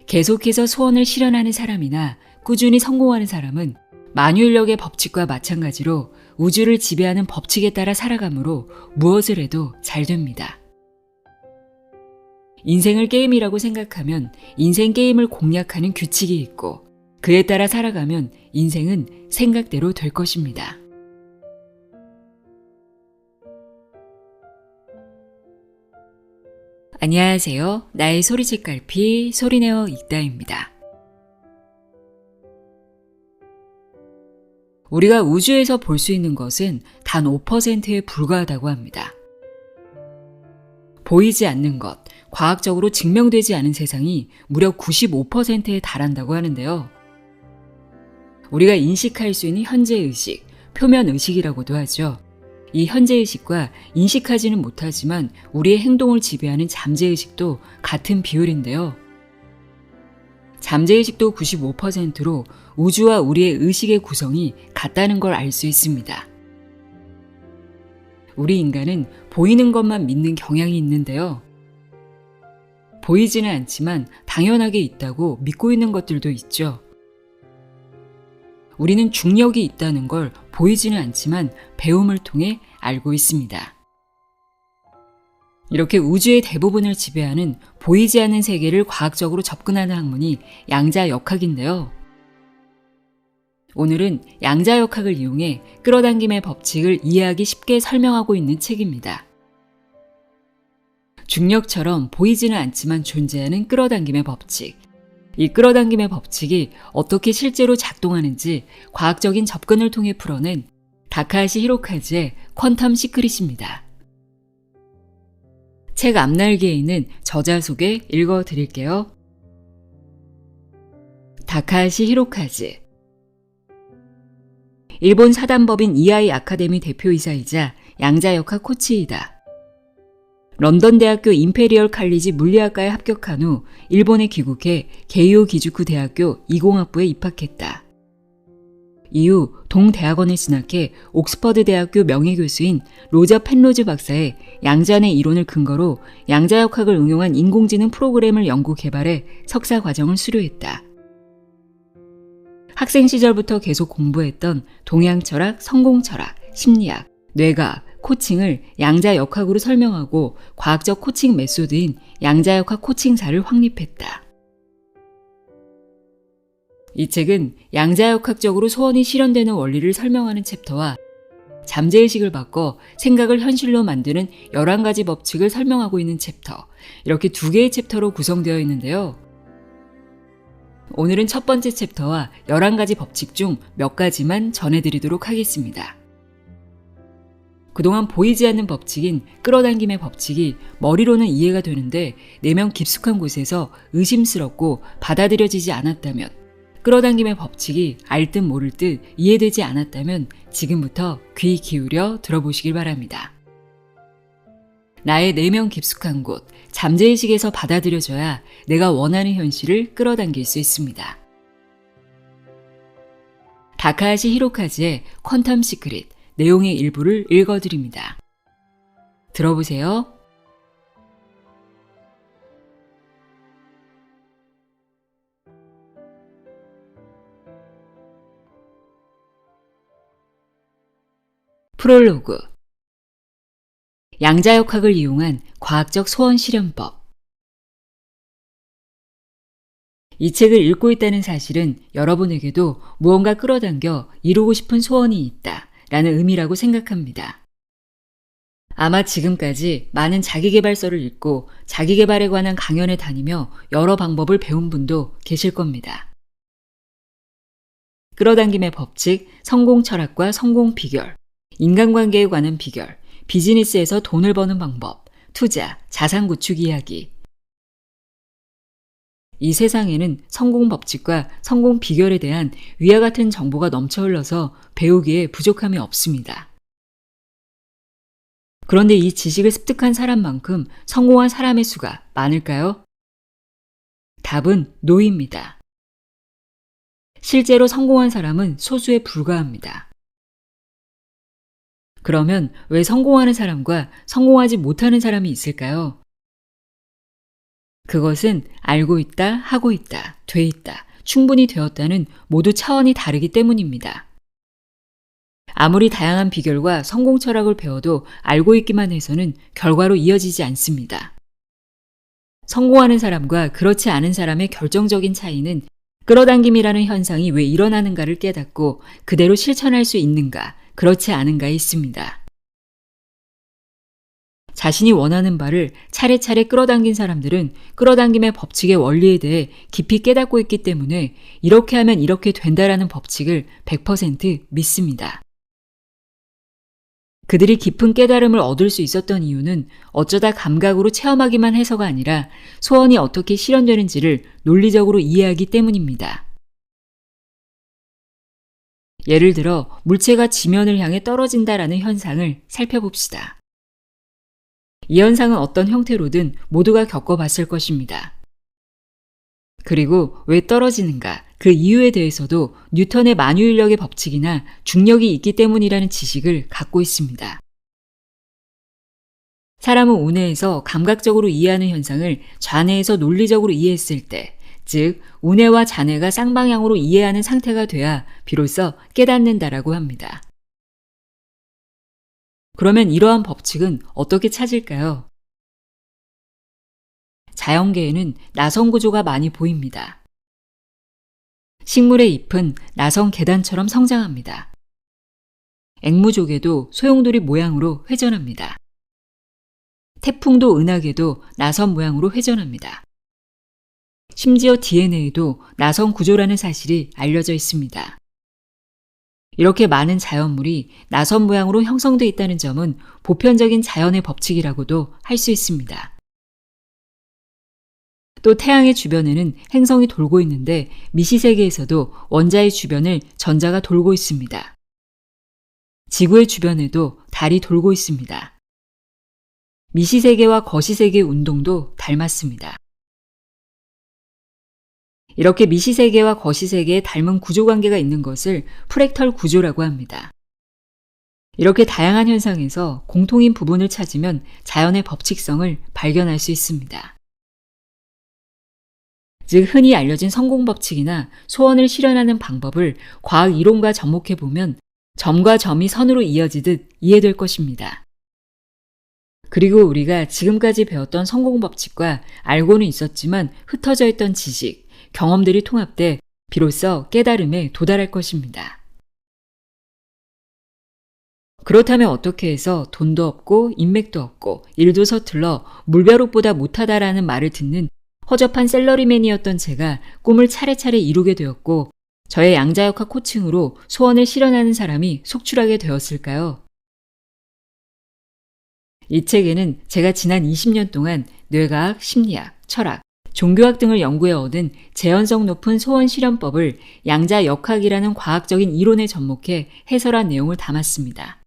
계속해서 소원을 실현하는 사람이나 꾸준히 성공하는 사람은 만유인력의 법칙과 마찬가지로 우주를 지배하는 법칙에 따라 살아가므로 무엇을 해도 잘 됩니다. 인생을 게임이라고 생각하면 인생 게임을 공략하는 규칙이 있고 그에 따라 살아가면 인생은 생각대로 될 것입니다. 안녕하세요. 나의 소리책 갈피 소리내어 읽다입니다. 우리가 우주에서 볼 수 있는 것은 단 5%에 불과하다고 합니다. 보이지 않는 것, 과학적으로 증명되지 않은 세상이 무려 95%에 달한다고 하는데요. 우리가 인식할 수 있는 현재의식, 표면의식이라고도 하죠. 이 현재의식과 인식하지는 못하지만 우리의 행동을 지배하는 잠재의식도 같은 비율인데요. 잠재의식도 95%로 우주와 우리의 의식의 구성이 같다는 걸 알 수 있습니다. 우리 인간은 보이는 것만 믿는 경향이 있는데요. 보이지는 않지만 당연하게 있다고 믿고 있는 것들도 있죠. 우리는 중력이 있다는 걸 보이지는 않지만 배움을 통해 알고 있습니다. 이렇게 우주의 대부분을 지배하는 보이지 않는 세계를 과학적으로 접근하는 학문이 양자역학인데요. 오늘은 양자역학을 이용해 끌어당김의 법칙을 이해하기 쉽게 설명하고 있는 책입니다. 중력처럼 보이지는 않지만 존재하는 끌어당김의 법칙. 이 끌어당김의 법칙이 어떻게 실제로 작동하는지 과학적인 접근을 통해 풀어낸 다카하시 히로카즈의 퀀텀 시크릿입니다. 책 앞날개에 있는 저자 소개 읽어드릴게요. 다카하시 히로카즈, 일본 사단법인 이아이 아카데미 대표이사이자 양자역학 코치이다. 런던 대학교 임페리얼 칼리지 물리학과에 합격한 후 일본에 귀국해 게이오 기주쿠 대학교 이공학부에 입학했다. 이후 동대학원에 진학해 옥스퍼드 대학교 명예교수인 로저 펜로즈 박사의 양자의 이론을 근거로 양자역학을 응용한 인공지능 프로그램을 연구 개발해 석사 과정을 수료했다. 학생 시절부터 계속 공부했던 동양철학, 성공철학, 심리학, 뇌과학, 코칭을 양자역학으로 설명하고 과학적 코칭 메소드인 양자역학 코칭사를 확립했다. 이 책은 양자역학적으로 소원이 실현되는 원리를 설명하는 챕터와 잠재의식을 바꿔 생각을 현실로 만드는 11가지 법칙을 설명하고 있는 챕터, 이렇게 2개의 챕터로 구성되어 있는데요. 오늘은 첫 번째 챕터와 11가지 법칙 중 몇 가지만 전해드리도록 하겠습니다. 그동안 보이지 않는 법칙인 끌어당김의 법칙이 머리로는 이해가 되는데 내면 깊숙한 곳에서 의심스럽고 받아들여지지 않았다면, 끌어당김의 법칙이 알 듯 모를 듯 이해되지 않았다면 지금부터 귀 기울여 들어보시길 바랍니다. 나의 내면 깊숙한 곳, 잠재의식에서 받아들여져야 내가 원하는 현실을 끌어당길 수 있습니다. 다카하시 히로카즈의 퀀텀 시크릿, 내용의 일부를 읽어드립니다. 들어보세요. 프롤로그, 양자역학을 이용한 과학적 소원 실현법. 이 책을 읽고 있다는 사실은 여러분에게도 무언가 끌어당겨 이루고 싶은 소원이 있다 라는 의미라고 생각합니다. 아마 지금까지 많은 자기계발서를 읽고 자기계발에 관한 강연에 다니며 여러 방법을 배운 분도 계실 겁니다. 끌어당김의 법칙, 성공 철학과 성공 비결, 인간관계에 관한 비결, 비즈니스에서 돈을 버는 방법, 투자, 자산 구축 이야기. 이 세상에는 성공 법칙과 성공 비결에 대한 위와 같은 정보가 넘쳐 흘러서 배우기에 부족함이 없습니다. 그런데 이 지식을 습득한 사람만큼 성공한 사람의 수가 많을까요? 답은 노입니다. 실제로 성공한 사람은 소수에 불과합니다. 그러면 왜 성공하는 사람과 성공하지 못하는 사람이 있을까요? 그것은 알고 있다, 하고 있다, 돼 있다, 충분히 되었다는 모두 차원이 다르기 때문입니다. 아무리 다양한 비결과 성공 철학을 배워도 알고 있기만 해서는 결과로 이어지지 않습니다. 성공하는 사람과 그렇지 않은 사람의 결정적인 차이는 끌어당김이라는 현상이 왜 일어나는가를 깨닫고 그대로 실천할 수 있는가, 그렇지 않은가에 있습니다. 자신이 원하는 바를 차례차례 끌어당긴 사람들은 끌어당김의 법칙의 원리에 대해 깊이 깨닫고 있기 때문에 이렇게 하면 이렇게 된다라는 법칙을 100% 믿습니다. 그들이 깊은 깨달음을 얻을 수 있었던 이유는 어쩌다 감각으로 체험하기만 해서가 아니라 소원이 어떻게 실현되는지를 논리적으로 이해하기 때문입니다. 예를 들어 물체가 지면을 향해 떨어진다라는 현상을 살펴봅시다. 이 현상은 어떤 형태로든 모두가 겪어봤을 것입니다. 그리고 왜 떨어지는가, 그 이유에 대해서도 뉴턴의 만유인력의 법칙이나 중력이 있기 때문이라는 지식을 갖고 있습니다. 사람은 운해에서 감각적으로 이해하는 현상을 좌뇌에서 논리적으로 이해했을 때, 즉 운해와 좌뇌가 쌍방향으로 이해하는 상태가 돼야 비로소 깨닫는다라고 합니다. 그러면 이러한 법칙은 어떻게 찾을까요? 자연계에는 나선 구조가 많이 보입니다. 식물의 잎은 나선 계단처럼 성장합니다. 앵무족에도 소용돌이 모양으로 회전합니다. 태풍도 은하계도 나선 모양으로 회전합니다. 심지어 DNA에도 나선 구조라는 사실이 알려져 있습니다. 이렇게 많은 자연물이 나선 모양으로 형성되어 있다는 점은 보편적인 자연의 법칙이라고도 할 수 있습니다. 또 태양의 주변에는 행성이 돌고 있는데 미시세계에서도 원자의 주변을 전자가 돌고 있습니다. 지구의 주변에도 달이 돌고 있습니다. 미시세계와 거시세계의 운동도 닮았습니다. 이렇게 미시세계와 거시세계에 닮은 구조관계가 있는 것을 프랙탈 구조라고 합니다. 이렇게 다양한 현상에서 공통인 부분을 찾으면 자연의 법칙성을 발견할 수 있습니다. 즉 흔히 알려진 성공 법칙이나 소원을 실현하는 방법을 과학 이론과 접목해보면 점과 점이 선으로 이어지듯 이해될 것입니다. 그리고 우리가 지금까지 배웠던 성공 법칙과 알고는 있었지만 흩어져 있던 지식, 경험들이 통합돼 비로소 깨달음에 도달할 것입니다. 그렇다면 어떻게 해서 돈도 없고 인맥도 없고 일도 서툴러 물벼룩보다 못하다라는 말을 듣는 허접한 셀러리맨이었던 제가 꿈을 차례차례 이루게 되었고 저의 양자역학 코칭으로 소원을 실현하는 사람이 속출하게 되었을까요? 이 책에는 제가 지난 20년 동안 뇌과학, 심리학, 철학, 종교학 등을 연구해 얻은 재현성 높은 소원 실현법을 양자역학이라는 과학적인 이론에 접목해 해설한 내용을 담았습니다.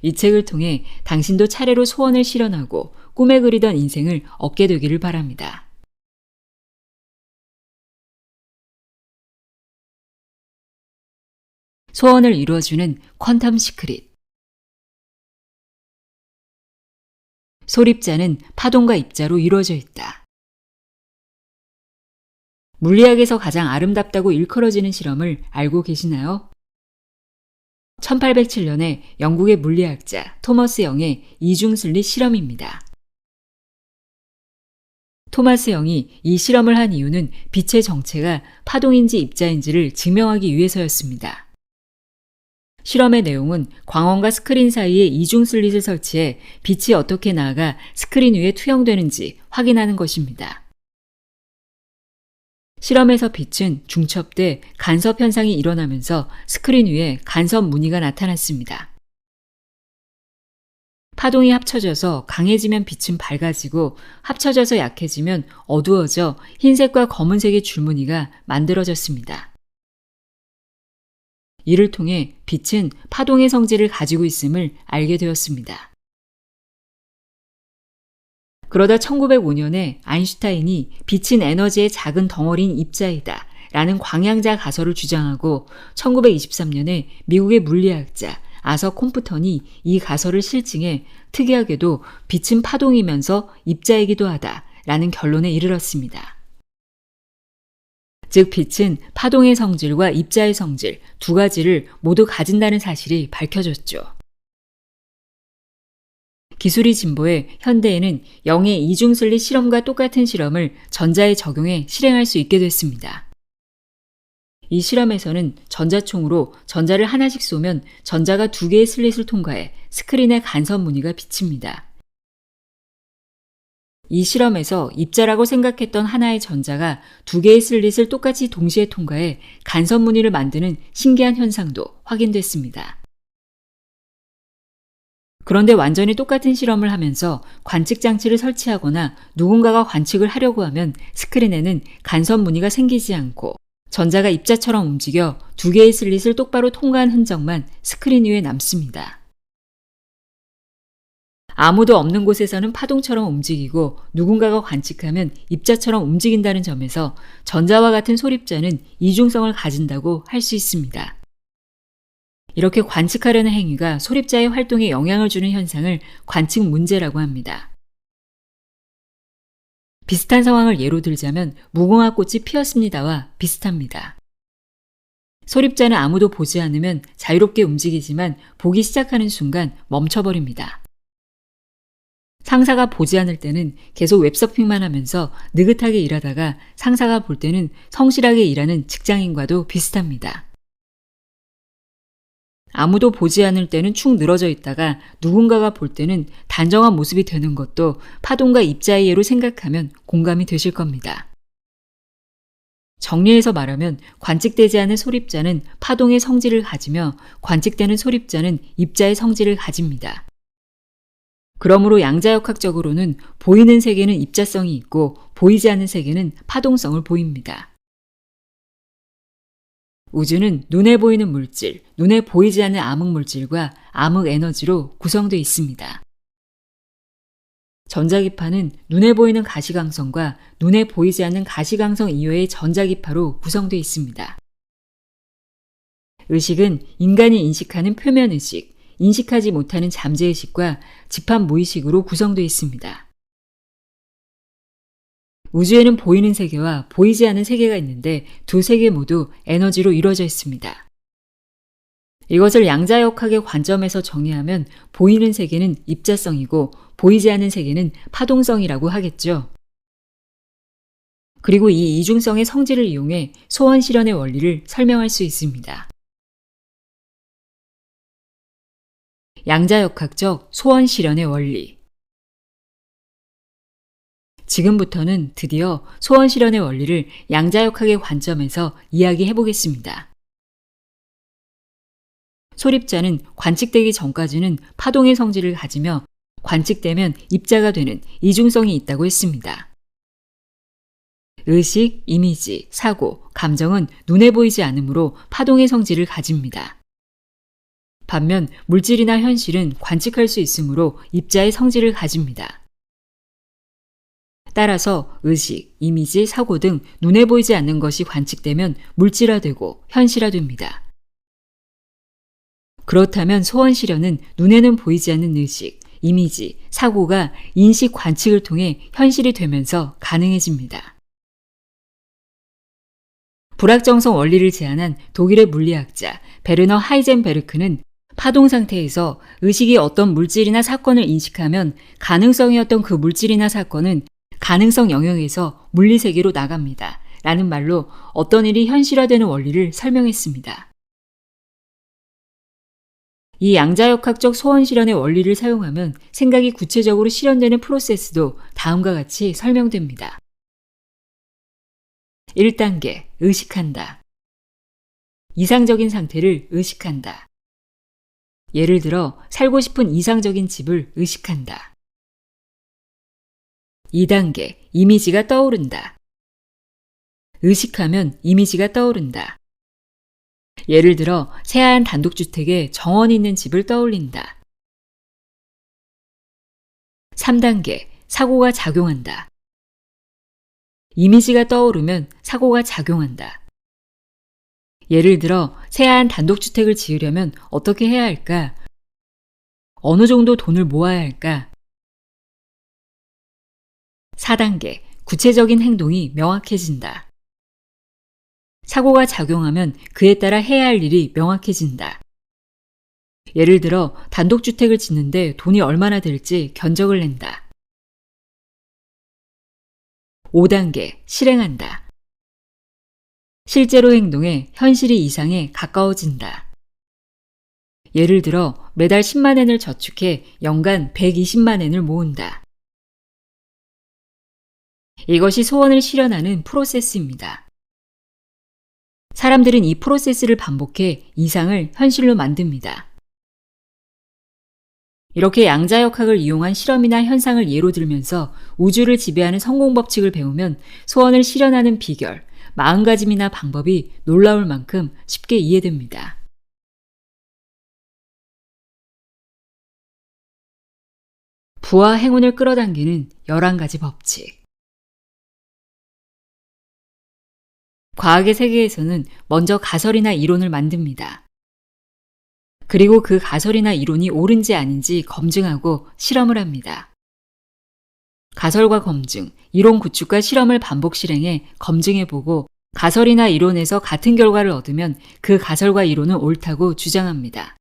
이 책을 통해 당신도 차례로 소원을 실현하고 꿈에 그리던 인생을 얻게 되기를 바랍니다. 소원을 이루어주는 퀀텀 시크릿. 소립자는 파동과 입자로 이루어져 있다. 물리학에서 가장 아름답다고 일컬어지는 실험을 알고 계시나요? 1807년에 영국의 물리학자 토머스 영의 이중슬릿 실험입니다. 토마스 영이 이 실험을 한 이유는 빛의 정체가 파동인지 입자인지를 증명하기 위해서였습니다. 실험의 내용은 광원과 스크린 사이에 이중슬릿을 설치해 빛이 어떻게 나아가 스크린 위에 투영되는지 확인하는 것입니다. 실험에서 빛은 중첩돼 간섭 현상이 일어나면서 스크린 위에 간섭 무늬가 나타났습니다. 파동이 합쳐져서 강해지면 빛은 밝아지고 합쳐져서 약해지면 어두워져 흰색과 검은색의 줄무늬가 만들어졌습니다. 이를 통해 빛은 파동의 성질을 가지고 있음을 알게 되었습니다. 그러다 1905년에 아인슈타인이 빛은 에너지의 작은 덩어리인 입자이다 라는 광양자 가설을 주장하고 1923년에 미국의 물리학자 아서 콤프턴이 이 가설을 실증해 특이하게도 빛은 파동이면서 입자이기도 하다라는 결론에 이르렀습니다. 즉 빛은 파동의 성질과 입자의 성질 두 가지를 모두 가진다는 사실이 밝혀졌죠. 기술이 진보해 현대에는 영의 이중슬릿 실험과 똑같은 실험을 전자에 적용해 실행할 수 있게 됐습니다. 이 실험에서는 전자총으로 전자를 하나씩 쏘면 전자가 두 개의 슬릿을 통과해 스크린의 간선 무늬가 비칩니다. 이 실험에서 입자라고 생각했던 하나의 전자가 두 개의 슬릿을 똑같이 동시에 통과해 간선 무늬를 만드는 신기한 현상도 확인됐습니다. 그런데 완전히 똑같은 실험을 하면서 관측 장치를 설치하거나 누군가가 관측을 하려고 하면 스크린에는 간선 무늬가 생기지 않고 전자가 입자처럼 움직여 두 개의 슬릿을 똑바로 통과한 흔적만 스크린 위에 남습니다. 아무도 없는 곳에서는 파동처럼 움직이고 누군가가 관측하면 입자처럼 움직인다는 점에서 전자와 같은 소립자는 이중성을 가진다고 할 수 있습니다. 이렇게 관측하려는 행위가 소립자의 활동에 영향을 주는 현상을 관측 문제라고 합니다. 비슷한 상황을 예로 들자면 무궁화 꽃이 피었습니다와 비슷합니다. 소립자는 아무도 보지 않으면 자유롭게 움직이지만 보기 시작하는 순간 멈춰버립니다. 상사가 보지 않을 때는 계속 웹서핑만 하면서 느긋하게 일하다가 상사가 볼 때는 성실하게 일하는 직장인과도 비슷합니다. 아무도 보지 않을 때는 축 늘어져 있다가 누군가가 볼 때는 단정한 모습이 되는 것도 파동과 입자의 예로 생각하면 공감이 되실 겁니다. 정리해서 말하면 관측되지 않은 소립자는 파동의 성질을 가지며 관측되는 소립자는 입자의 성질을 가집니다. 그러므로 양자역학적으로는 보이는 세계는 입자성이 있고 보이지 않는 세계는 파동성을 보입니다. 우주는 눈에 보이는 물질, 눈에 보이지 않는 암흑물질과 암흑에너지로 구성되어 있습니다. 전자기파는 눈에 보이는 가시광선과 눈에 보이지 않는 가시광선 이외의 전자기파로 구성되어 있습니다. 의식은 인간이 인식하는 표면의식, 인식하지 못하는 잠재의식과 집합무의식으로 구성되어 있습니다. 우주에는 보이는 세계와 보이지 않는 세계가 있는데 두 세계 모두 에너지로 이루어져 있습니다. 이것을 양자역학의 관점에서 정의하면 보이는 세계는 입자성이고 보이지 않는 세계는 파동성이라고 하겠죠. 그리고 이 이중성의 성질을 이용해 소원실현의 원리를 설명할 수 있습니다. 양자역학적 소원실현의 원리. 지금부터는 드디어 소원실현의 원리를 양자역학의 관점에서 이야기해 보겠습니다. 소립자는 관측되기 전까지는 파동의 성질을 가지며 관측되면 입자가 되는 이중성이 있다고 했습니다. 의식, 이미지, 사고, 감정은 눈에 보이지 않으므로 파동의 성질을 가집니다. 반면 물질이나 현실은 관측할 수 있으므로 입자의 성질을 가집니다. 따라서 의식, 이미지, 사고 등 눈에 보이지 않는 것이 관측되면 물질화되고 현실화됩니다. 그렇다면 소원실현은 눈에는 보이지 않는 의식, 이미지, 사고가 인식 관측을 통해 현실이 되면서 가능해집니다. 불확정성 원리를 제안한 독일의 물리학자 베르너 하이젠베르크는 파동 상태에서 의식이 어떤 물질이나 사건을 인식하면 가능성이었던 그 물질이나 사건은 가능성 영역에서 물리세계로 나갑니다. 라는 말로 어떤 일이 현실화되는 원리를 설명했습니다. 이 양자역학적 소원실현의 원리를 사용하면 생각이 구체적으로 실현되는 프로세스도 다음과 같이 설명됩니다. 1단계, 의식한다. 이상적인 상태를 의식한다. 예를 들어 살고 싶은 이상적인 집을 의식한다. 2단계, 이미지가 떠오른다. 의식하면 이미지가 떠오른다. 예를 들어 새하얀 단독주택에 정원이 있는 집을 떠올린다. 3단계, 사고가 작용한다. 이미지가 떠오르면 사고가 작용한다. 예를 들어 새하얀 단독주택을 지으려면 어떻게 해야 할까? 어느 정도 돈을 모아야 할까? 4단계, 구체적인 행동이 명확해진다. 사고가 작용하면 그에 따라 해야 할 일이 명확해진다. 예를 들어 단독주택을 짓는데 돈이 얼마나 들지 견적을 낸다. 5단계, 실행한다. 실제로 행동해 현실이 이상에 가까워진다. 예를 들어 매달 10만 엔을 저축해 연간 120만 엔을 모은다. 이것이 소원을 실현하는 프로세스입니다. 사람들은 이 프로세스를 반복해 이상을 현실로 만듭니다. 이렇게 양자역학을 이용한 실험이나 현상을 예로 들면서 우주를 지배하는 성공 법칙을 배우면 소원을 실현하는 비결, 마음가짐이나 방법이 놀라울 만큼 쉽게 이해됩니다. 부와 행운을 끌어당기는 11가지 법칙. 과학의 세계에서는 먼저 가설이나 이론을 만듭니다. 그리고 그 가설이나 이론이 옳은지 아닌지 검증하고 실험을 합니다. 가설과 검증, 이론 구축과 실험을 반복 실행해 검증해보고 가설이나 이론에서 같은 결과를 얻으면 그 가설과 이론은 옳다고 주장합니다.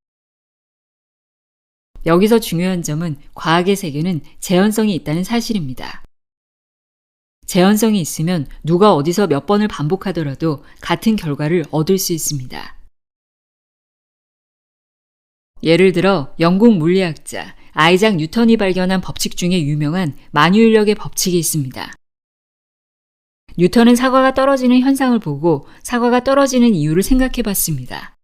여기서 중요한 점은 과학의 세계는 재현성이 있다는 사실입니다. 재현성이 있으면 누가 어디서 몇 번을 반복하더라도 같은 결과를 얻을 수 있습니다. 예를 들어 영국 물리학자 아이작 뉴턴이 발견한 법칙 중에 유명한 만유인력의 법칙이 있습니다. 뉴턴은 사과가 떨어지는 현상을 보고 사과가 떨어지는 이유를 생각해 봤습니다.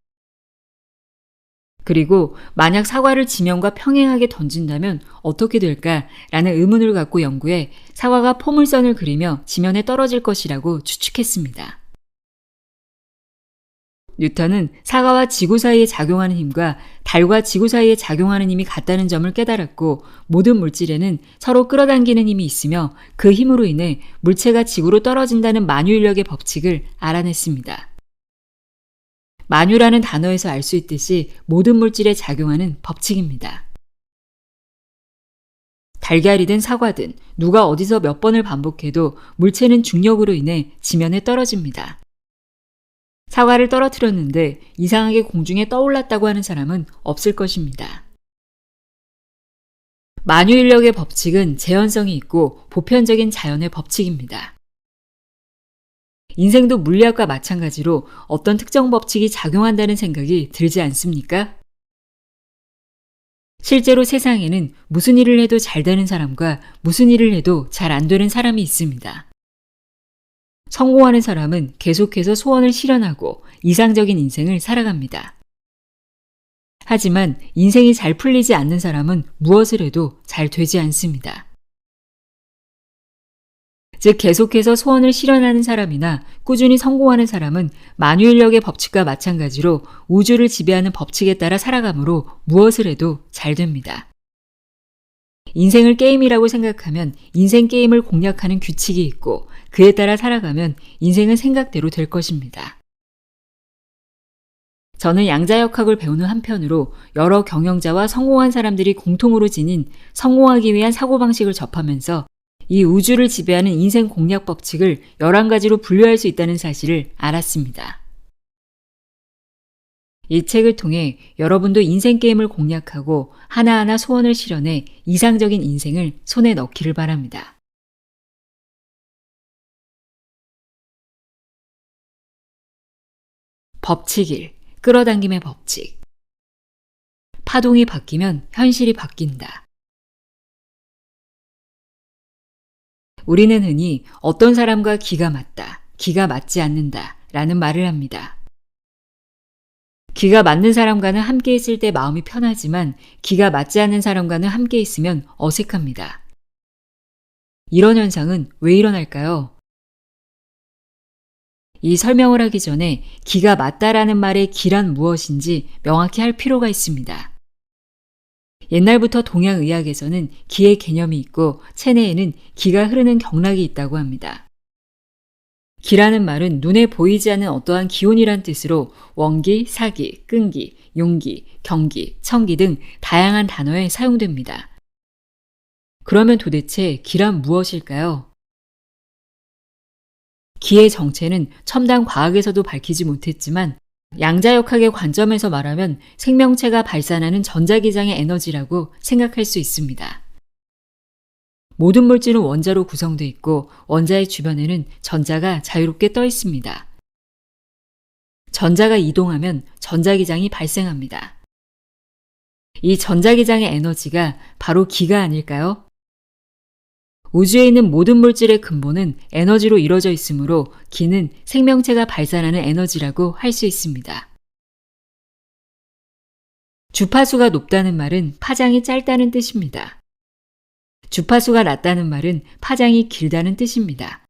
그리고 만약 사과를 지면과 평행하게 던진다면 어떻게 될까라는 의문을 갖고 연구해 사과가 포물선을 그리며 지면에 떨어질 것이라고 추측했습니다. 뉴턴은 사과와 지구 사이에 작용하는 힘과 달과 지구 사이에 작용하는 힘이 같다는 점을 깨달았고 모든 물질에는 서로 끌어당기는 힘이 있으며 그 힘으로 인해 물체가 지구로 떨어진다는 만유인력의 법칙을 알아냈습니다. 만유라는 단어에서 알 수 있듯이 모든 물질에 작용하는 법칙입니다. 달걀이든 사과든 누가 어디서 몇 번을 반복해도 물체는 중력으로 인해 지면에 떨어집니다. 사과를 떨어뜨렸는데 이상하게 공중에 떠올랐다고 하는 사람은 없을 것입니다. 만유인력의 법칙은 재현성이 있고 보편적인 자연의 법칙입니다. 인생도 물리학과 마찬가지로 어떤 특정 법칙이 작용한다는 생각이 들지 않습니까? 실제로 세상에는 무슨 일을 해도 잘 되는 사람과 무슨 일을 해도 잘 안 되는 사람이 있습니다. 성공하는 사람은 계속해서 소원을 실현하고 이상적인 인생을 살아갑니다. 하지만 인생이 잘 풀리지 않는 사람은 무엇을 해도 잘 되지 않습니다. 즉 계속해서 소원을 실현하는 사람이나 꾸준히 성공하는 사람은 만유인력의 법칙과 마찬가지로 우주를 지배하는 법칙에 따라 살아가므로 무엇을 해도 잘 됩니다. 인생을 게임이라고 생각하면 인생 게임을 공략하는 규칙이 있고 그에 따라 살아가면 인생은 생각대로 될 것입니다. 저는 양자역학을 배우는 한편으로 여러 경영자와 성공한 사람들이 공통으로 지닌 성공하기 위한 사고방식을 접하면서 이 우주를 지배하는 인생 공략 법칙을 11가지로 분류할 수 있다는 사실을 알았습니다. 이 책을 통해 여러분도 인생 게임을 공략하고 하나하나 소원을 실현해 이상적인 인생을 손에 넣기를 바랍니다. 법칙 1. 끌어당김의 법칙. 파동이 바뀌면 현실이 바뀐다. 우리는 흔히 어떤 사람과 기가 맞다, 기가 맞지 않는다 라는 말을 합니다. 기가 맞는 사람과는 함께 있을 때 마음이 편하지만 기가 맞지 않는 사람과는 함께 있으면 어색합니다. 이런 현상은 왜 일어날까요? 이 설명을 하기 전에 기가 맞다라는 말의 기란 무엇인지 명확히 할 필요가 있습니다. 옛날부터 동양의학에서는 기의 개념이 있고 체내에는 기가 흐르는 경락이 있다고 합니다. 기라는 말은 눈에 보이지 않는 어떠한 기온이란 뜻으로 원기, 사기, 끈기, 용기, 경기, 청기 등 다양한 단어에 사용됩니다. 그러면 도대체 기란 무엇일까요? 기의 정체는 첨단 과학에서도 밝히지 못했지만 양자역학의 관점에서 말하면 생명체가 발산하는 전자기장의 에너지라고 생각할 수 있습니다. 모든 물질은 원자로 구성되어 있고 원자의 주변에는 전자가 자유롭게 떠 있습니다. 전자가 이동하면 전자기장이 발생합니다. 이 전자기장의 에너지가 바로 기가 아닐까요? 우주에 있는 모든 물질의 근본은 에너지로 이루어져 있으므로 기는 생명체가 발산하는 에너지라고 할 수 있습니다. 주파수가 높다는 말은 파장이 짧다는 뜻입니다. 주파수가 낮다는 말은 파장이 길다는 뜻입니다.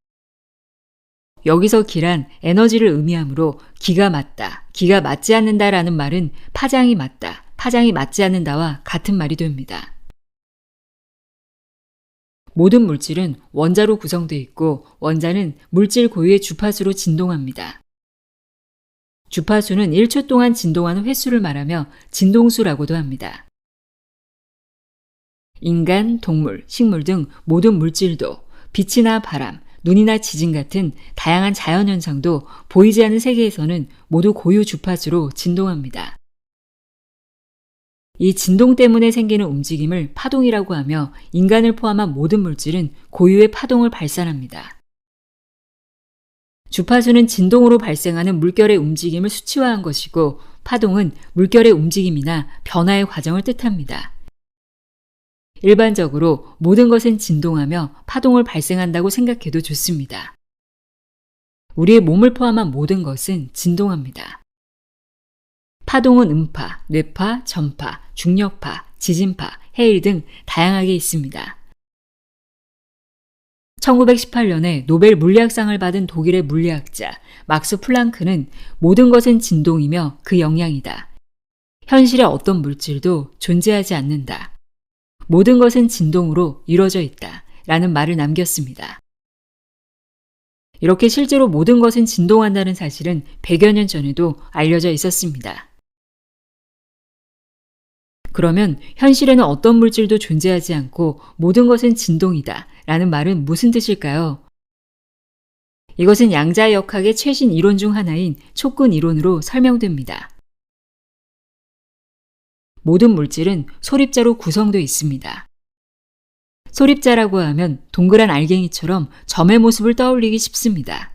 여기서 기란 에너지를 의미하므로 기가 맞다, 기가 맞지 않는다라는 말은 파장이 맞다, 파장이 맞지 않는다와 같은 말이 됩니다. 모든 물질은 원자로 구성되어 있고 원자는 물질 고유의 주파수로 진동합니다. 주파수는 1초 동안 진동하는 횟수를 말하며 진동수라고도 합니다. 인간, 동물, 식물 등 모든 물질도 빛이나 바람, 눈이나 지진 같은 다양한 자연현상도 보이지 않는 세계에서는 모두 고유 주파수로 진동합니다. 이 진동 때문에 생기는 움직임을 파동이라고 하며 인간을 포함한 모든 물질은 고유의 파동을 발산합니다. 주파수는 진동으로 발생하는 물결의 움직임을 수치화한 것이고 파동은 물결의 움직임이나 변화의 과정을 뜻합니다. 일반적으로 모든 것은 진동하며 파동을 발생한다고 생각해도 좋습니다. 우리의 몸을 포함한 모든 것은 진동합니다. 파동은 음파, 뇌파, 전파, 중력파, 지진파, 해일 등 다양하게 있습니다. 1918년에 노벨 물리학상을 받은 독일의 물리학자 막스 플랑크는 모든 것은 진동이며 그 영향이다. 현실의 어떤 물질도 존재하지 않는다. 모든 것은 진동으로 이루어져 있다. 라는 말을 남겼습니다. 이렇게 실제로 모든 것은 진동한다는 사실은 100여 년 전에도 알려져 있었습니다. 그러면 현실에는 어떤 물질도 존재하지 않고 모든 것은 진동이다. 라는 말은 무슨 뜻일까요? 이것은 양자역학의 최신 이론 중 하나인 촉근 이론으로 설명됩니다. 모든 물질은 소립자로 구성되어 있습니다. 소립자라고 하면 동그란 알갱이처럼 점의 모습을 떠올리기 쉽습니다.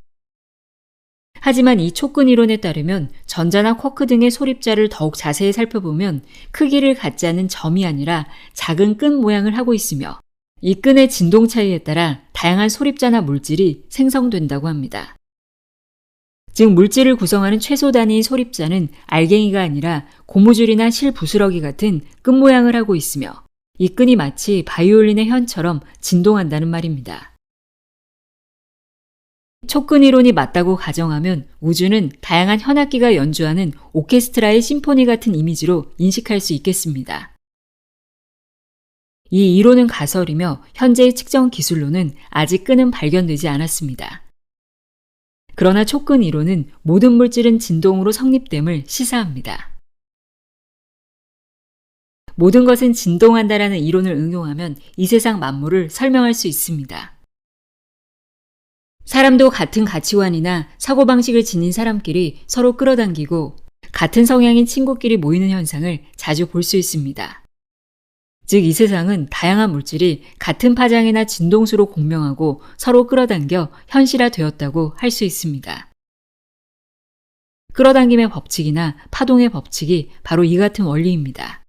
하지만 이 촉근 이론에 따르면 전자나 쿼크 등의 소립자를 더욱 자세히 살펴보면 크기를 갖지 않은 점이 아니라 작은 끈 모양을 하고 있으며 이 끈의 진동 차이에 따라 다양한 소립자나 물질이 생성된다고 합니다. 즉 물질을 구성하는 최소 단위의 소립자는 알갱이가 아니라 고무줄이나 실 부스러기 같은 끈 모양을 하고 있으며 이 끈이 마치 바이올린의 현처럼 진동한다는 말입니다. 촉근 이론이 맞다고 가정하면 우주는 다양한 현악기가 연주하는 오케스트라의 심포니 같은 이미지로 인식할 수 있겠습니다. 이 이론은 가설이며 현재의 측정 기술로는 아직 끈은 발견되지 않았습니다. 그러나 촉근 이론은 모든 물질은 진동으로 성립됨을 시사합니다. 모든 것은 진동한다라는 이론을 응용하면 이 세상 만물을 설명할 수 있습니다. 사람도 같은 가치관이나 사고방식을 지닌 사람끼리 서로 끌어당기고 같은 성향인 친구끼리 모이는 현상을 자주 볼 수 있습니다. 즉 이 세상은 다양한 물질이 같은 파장이나 진동수로 공명하고 서로 끌어당겨 현실화되었다고 할 수 있습니다. 끌어당김의 법칙이나 파동의 법칙이 바로 이 같은 원리입니다.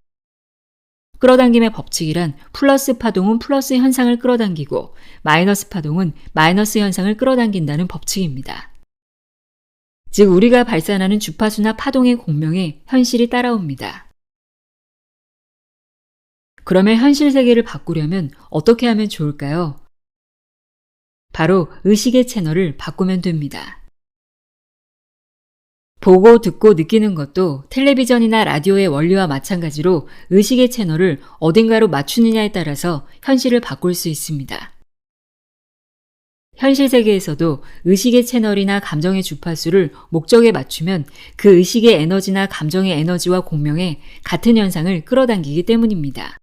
끌어당김의 법칙이란 플러스 파동은 플러스 현상을 끌어당기고 마이너스 파동은 마이너스 현상을 끌어당긴다는 법칙입니다. 즉 우리가 발산하는 주파수나 파동의 공명에 현실이 따라옵니다. 그러면 현실 세계를 바꾸려면 어떻게 하면 좋을까요? 바로 의식의 채널을 바꾸면 됩니다. 보고 듣고 느끼는 것도 텔레비전이나 라디오의 원리와 마찬가지로 의식의 채널을 어딘가로 맞추느냐에 따라서 현실을 바꿀 수 있습니다. 현실 세계에서도 의식의 채널이나 감정의 주파수를 목적에 맞추면 그 의식의 에너지나 감정의 에너지와 공명해 같은 현상을 끌어당기기 때문입니다.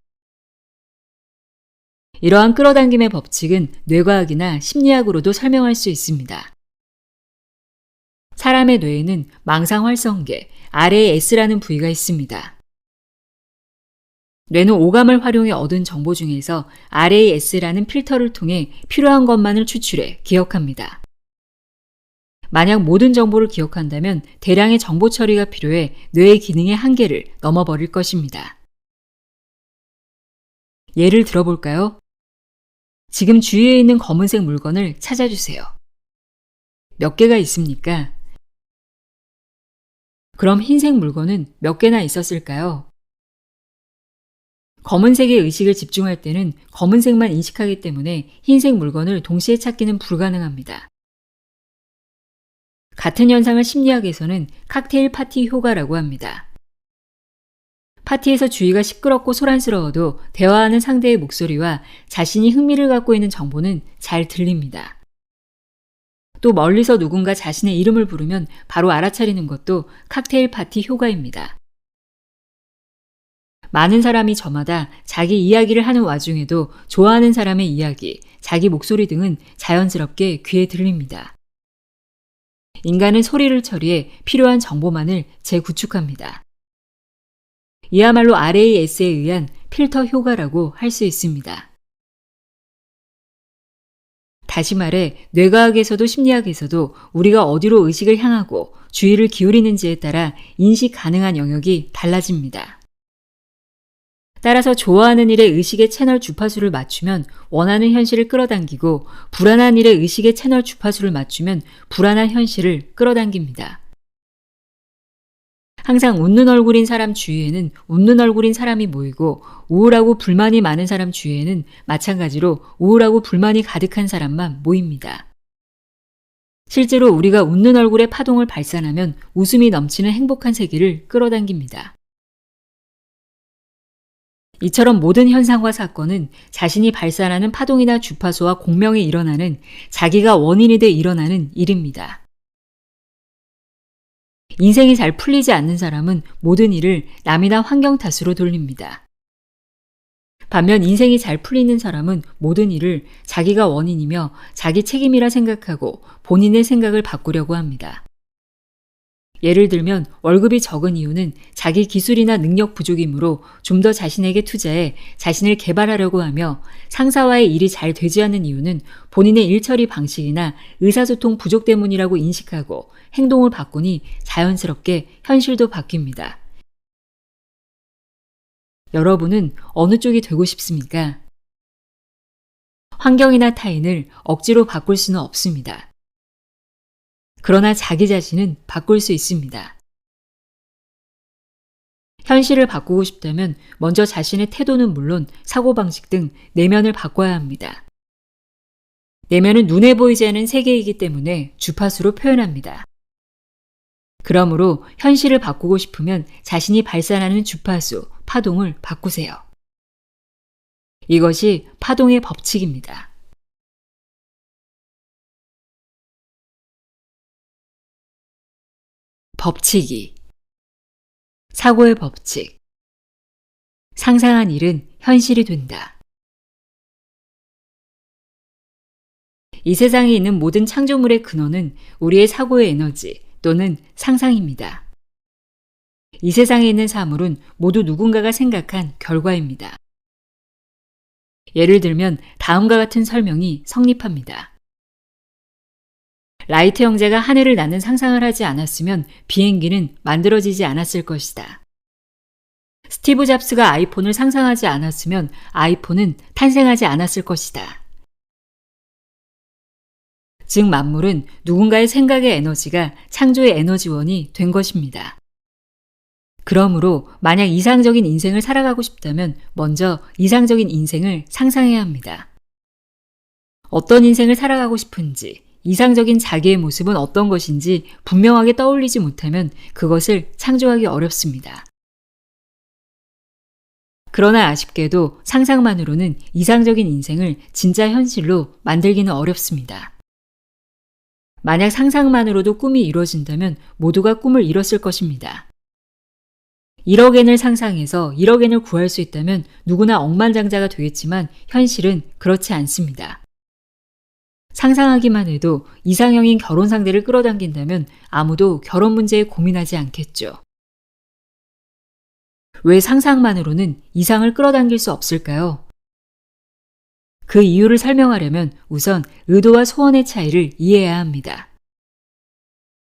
이러한 끌어당김의 법칙은 뇌과학이나 심리학으로도 설명할 수 있습니다. 사람의 뇌에는 망상활성계, RAS라는 부위가 있습니다. 뇌는 오감을 활용해 얻은 정보 중에서 RAS라는 필터를 통해 필요한 것만을 추출해 기억합니다. 만약 모든 정보를 기억한다면 대량의 정보 처리가 필요해 뇌의 기능의 한계를 넘어버릴 것입니다. 예를 들어볼까요? 지금 주위에 있는 검은색 물건을 찾아주세요. 몇 개가 있습니까? 그럼 흰색 물건은 몇 개나 있었을까요? 검은색의 의식을 집중할 때는 검은색만 인식하기 때문에 흰색 물건을 동시에 찾기는 불가능합니다. 같은 현상을 심리학에서는 칵테일 파티 효과라고 합니다. 파티에서 주위가 시끄럽고 소란스러워도 대화하는 상대의 목소리와 자신이 흥미를 갖고 있는 정보는 잘 들립니다. 또 멀리서 누군가 자신의 이름을 부르면 바로 알아차리는 것도 칵테일 파티 효과입니다. 많은 사람이 저마다 자기 이야기를 하는 와중에도 좋아하는 사람의 이야기, 자기 목소리 등은 자연스럽게 귀에 들립니다. 인간은 소리를 처리해 필요한 정보만을 재구축합니다. 이야말로 RAS에 의한 필터 효과라고 할 수 있습니다. 다시 말해 뇌과학에서도 심리학에서도 우리가 어디로 의식을 향하고 주의를 기울이는지에 따라 인식 가능한 영역이 달라집니다. 따라서 좋아하는 일에 의식의 채널 주파수를 맞추면 원하는 현실을 끌어당기고 불안한 일에 의식의 채널 주파수를 맞추면 불안한 현실을 끌어당깁니다. 항상 웃는 얼굴인 사람 주위에는 웃는 얼굴인 사람이 모이고 우울하고 불만이 많은 사람 주위에는 마찬가지로 우울하고 불만이 가득한 사람만 모입니다. 실제로 우리가 웃는 얼굴의 파동을 발산하면 웃음이 넘치는 행복한 세계를 끌어당깁니다. 이처럼 모든 현상과 사건은 자신이 발산하는 파동이나 주파수와 공명에 일어나는 자기가 원인이 돼 일어나는 일입니다. 인생이 잘 풀리지 않는 사람은 모든 일을 남이나 환경 탓으로 돌립니다. 반면 인생이 잘 풀리는 사람은 모든 일을 자기가 원인이며 자기 책임이라 생각하고 본인의 생각을 바꾸려고 합니다. 예를 들면 월급이 적은 이유는 자기 기술이나 능력 부족이므로 좀 더 자신에게 투자해 자신을 개발하려고 하며 상사와의 일이 잘 되지 않는 이유는 본인의 일처리 방식이나 의사소통 부족 때문이라고 인식하고 행동을 바꾸니 자연스럽게 현실도 바뀝니다. 여러분은 어느 쪽이 되고 싶습니까? 환경이나 타인을 억지로 바꿀 수는 없습니다. 그러나 자기 자신은 바꿀 수 있습니다. 현실을 바꾸고 싶다면 먼저 자신의 태도는 물론 사고방식 등 내면을 바꿔야 합니다. 내면은 눈에 보이지 않는 세계이기 때문에 주파수로 표현합니다. 그러므로 현실을 바꾸고 싶으면 자신이 발산하는 주파수, 파동을 바꾸세요. 이것이 파동의 법칙입니다. 법칙이 사고의 법칙 상상한 일은 현실이 된다. 이 세상에 있는 모든 창조물의 근원은 우리의 사고의 에너지 또는 상상입니다. 이 세상에 있는 사물은 모두 누군가가 생각한 결과입니다. 예를 들면 다음과 같은 설명이 성립합니다. 라이트 형제가 하늘을 나는 상상을 하지 않았으면 비행기는 만들어지지 않았을 것이다. 스티브 잡스가 아이폰을 상상하지 않았으면 아이폰은 탄생하지 않았을 것이다. 즉 만물은 누군가의 생각의 에너지가 창조의 에너지원이 된 것입니다. 그러므로 만약 이상적인 인생을 살아가고 싶다면 먼저 이상적인 인생을 상상해야 합니다. 어떤 인생을 살아가고 싶은지, 이상적인 자기의 모습은 어떤 것인지 분명하게 떠올리지 못하면 그것을 창조하기 어렵습니다. 그러나 아쉽게도 상상만으로는 이상적인 인생을 진짜 현실로 만들기는 어렵습니다. 만약 상상만으로도 꿈이 이루어진다면 모두가 꿈을 이뤘을 것입니다. 1억엔을 상상해서 1억엔을 구할 수 있다면 누구나 억만장자가 되겠지만 현실은 그렇지 않습니다. 상상하기만 해도 이상형인 결혼 상대를 끌어당긴다면 아무도 결혼 문제에 고민하지 않겠죠. 왜 상상만으로는 이상을 끌어당길 수 없을까요? 그 이유를 설명하려면 우선 의도와 소원의 차이를 이해해야 합니다.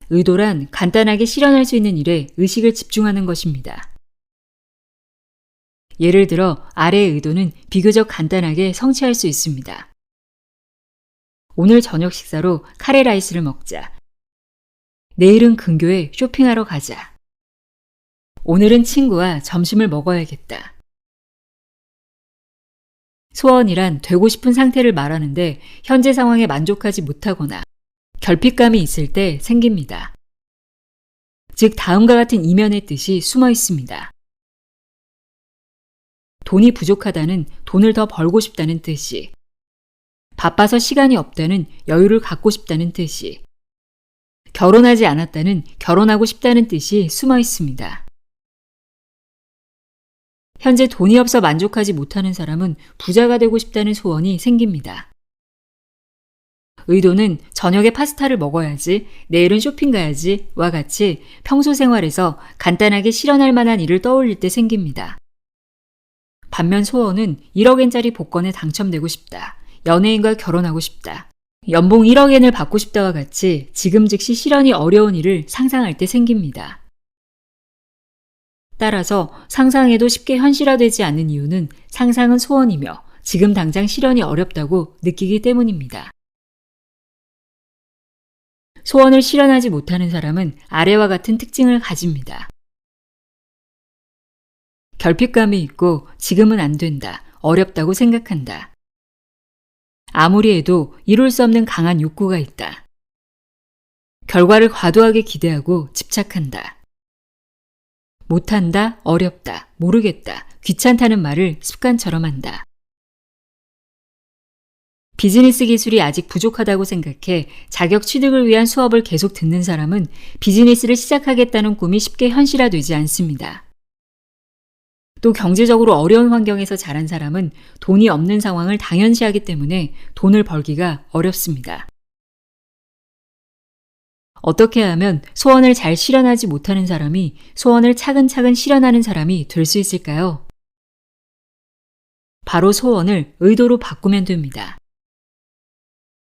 의도란 간단하게 실현할 수 있는 일에 의식을 집중하는 것입니다. 예를 들어 아래의 의도는 비교적 간단하게 성취할 수 있습니다. 오늘 저녁 식사로 카레 라이스를 먹자. 내일은 근교에 쇼핑하러 가자. 오늘은 친구와 점심을 먹어야겠다. 소원이란 되고 싶은 상태를 말하는데 현재 상황에 만족하지 못하거나 결핍감이 있을 때 생깁니다. 즉 다음과 같은 이면의 뜻이 숨어 있습니다. 돈이 부족하다는 돈을 더 벌고 싶다는 뜻이, 바빠서 시간이 없다는 여유를 갖고 싶다는 뜻이, 결혼하지 않았다는 결혼하고 싶다는 뜻이 숨어 있습니다. 현재 돈이 없어 만족하지 못하는 사람은 부자가 되고 싶다는 소원이 생깁니다. 의도는 저녁에 파스타를 먹어야지, 내일은 쇼핑 가야지와 같이 평소 생활에서 간단하게 실현할 만한 일을 떠올릴 때 생깁니다. 반면 소원은 1억엔짜리 복권에 당첨되고 싶다, 연예인과 결혼하고 싶다, 연봉 1억엔을 받고 싶다와 같이 지금 즉시 실현이 어려운 일을 상상할 때 생깁니다. 따라서 상상해도 쉽게 현실화되지 않는 이유는 상상은 소원이며 지금 당장 실현이 어렵다고 느끼기 때문입니다. 소원을 실현하지 못하는 사람은 아래와 같은 특징을 가집니다. 결핍감이 있고 지금은 안 된다, 어렵다고 생각한다. 아무리 해도 이룰 수 없는 강한 욕구가 있다. 결과를 과도하게 기대하고 집착한다. 못한다, 어렵다, 모르겠다, 귀찮다는 말을 습관처럼 한다. 비즈니스 기술이 아직 부족하다고 생각해 자격 취득을 위한 수업을 계속 듣는 사람은 비즈니스를 시작하겠다는 꿈이 쉽게 현실화되지 않습니다. 또 경제적으로 어려운 환경에서 자란 사람은 돈이 없는 상황을 당연시하기 때문에 돈을 벌기가 어렵습니다. 어떻게 하면 소원을 잘 실현하지 못하는 사람이 소원을 차근차근 실현하는 사람이 될 수 있을까요? 바로 소원을 의도로 바꾸면 됩니다.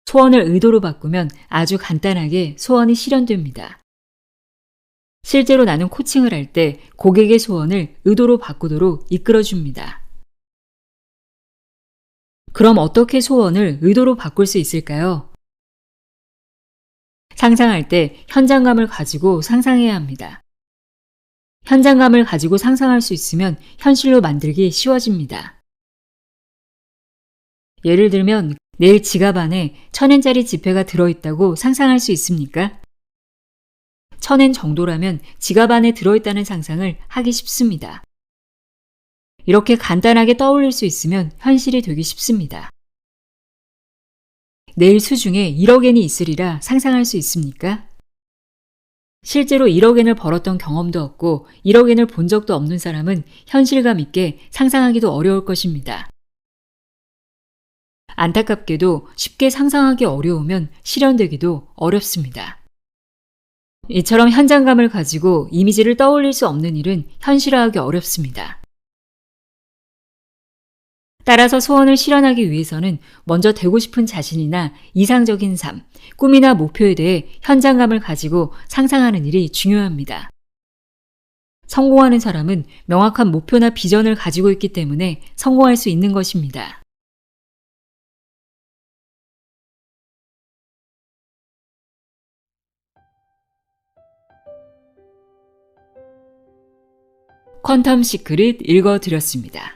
소원을 의도로 바꾸면 아주 간단하게 소원이 실현됩니다. 실제로 나는 코칭을 할 때 고객의 소원을 의도로 바꾸도록 이끌어줍니다. 그럼 어떻게 소원을 의도로 바꿀 수 있을까요? 상상할 때 현장감을 가지고 상상해야 합니다. 현장감을 가지고 상상할 수 있으면 현실로 만들기 쉬워집니다. 예를 들면 내일 지갑 안에 1,000엔짜리 지폐가 들어있다고 상상할 수 있습니까? 1,000엔 정도라면 지갑 안에 들어있다는 상상을 하기 쉽습니다. 이렇게 간단하게 떠올릴 수 있으면 현실이 되기 쉽습니다. 내일 수중에 1억엔이 있으리라 상상할 수 있습니까? 실제로 1억엔을 벌었던 경험도 없고 1억엔을 본 적도 없는 사람은 현실감 있게 상상하기도 어려울 것입니다. 안타깝게도 쉽게 상상하기 어려우면 실현되기도 어렵습니다. 이처럼 현장감을 가지고 이미지를 떠올릴 수 없는 일은 현실화하기 어렵습니다. 따라서 소원을 실현하기 위해서는 먼저 되고 싶은 자신이나 이상적인 삶, 꿈이나 목표에 대해 현장감을 가지고 상상하는 일이 중요합니다. 성공하는 사람은 명확한 목표나 비전을 가지고 있기 때문에 성공할 수 있는 것입니다. 퀀텀 시크릿 읽어드렸습니다.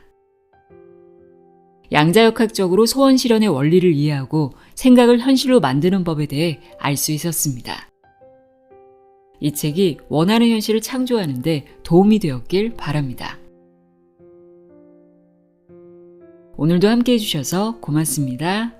양자역학적으로 소원 실현의 원리를 이해하고 생각을 현실로 만드는 법에 대해 알 수 있었습니다. 이 책이 원하는 현실을 창조하는 데 도움이 되었길 바랍니다. 오늘도 함께 해주셔서 고맙습니다.